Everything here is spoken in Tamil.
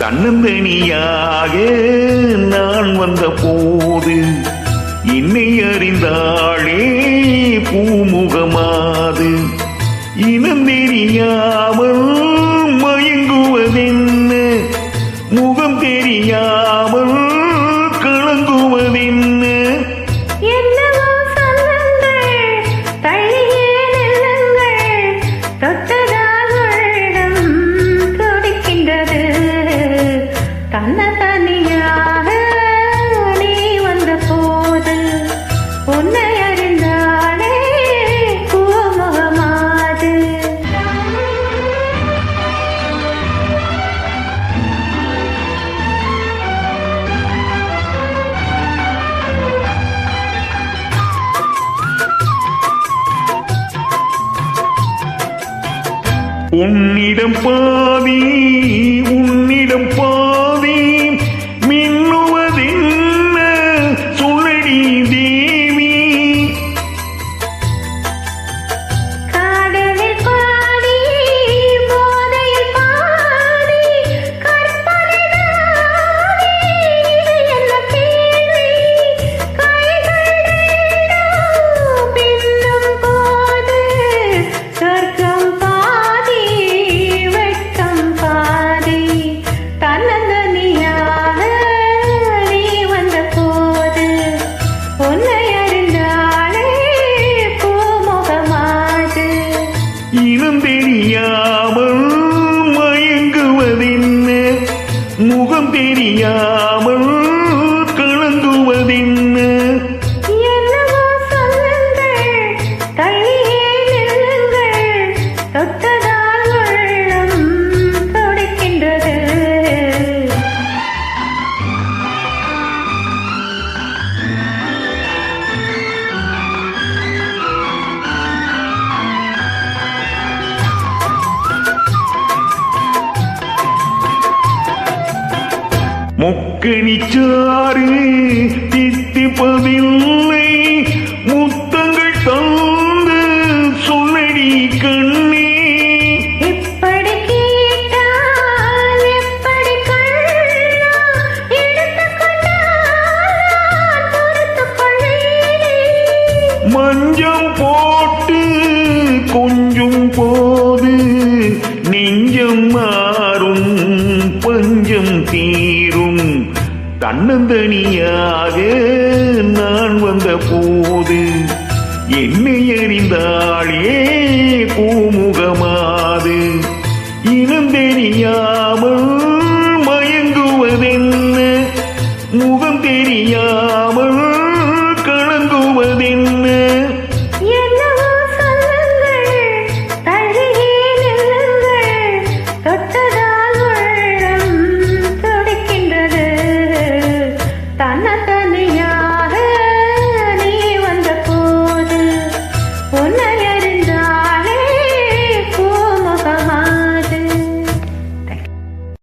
தன்னந்தனியாக நான் வந்த போது என்னை அறிந்தாளே பூமுகமாது. இனம் தெரியாமல் மயங்குவதென்ன, முகம் தெரியாமல் கலங்குவதென்ன. தன்னதனியாக நீ வந்த போது உன்னை அறிந்தாளே பூமுகமாது. உன்னிடம் பாதி உன்னிடம் பாதி மின்னுவதென்ன சொல்லடி தேவி. காதலில் பாடி போதையில் பாடி கற்பனை இது என்ன கேள்வி. கைகள் பின்னும் போது சொர்க்கம் பாதி வெட்கம் பாதி. தன்னந்தனியாக நீ வந்த போது உன்னை அறிந்தாளே பூமுகமாது. இனம் தெரியாமல் மயங்குவதென்ன, முகம் தெரியாமல் கலங்குவதென்ன. என்னவோ சொல்லுங்கள், தள்ளியே நில்லுங்கள், தொட்டதால் உள்ளம் துடிக்கின்றது. மொக்கனிச்சாறு தித்திப்பதில்லை, முத்தங்கள் தந்து சொல்லடி கண்ணே. இப்படி கேட்டால் எப்படி கண்ணா, எடுத்துக்கொண்டால் பொறுத்துக் கொள்வேனே. மஞ்சம் போட்டு கொஞ்சம் போது நெஞ்சம் மாறும் பஞ்சம் தீரும். தன்னந்தனியாக நான் வந்த போது என்னை அறிந்தாளே பூமுகமாது. இனம் தெரியாமல்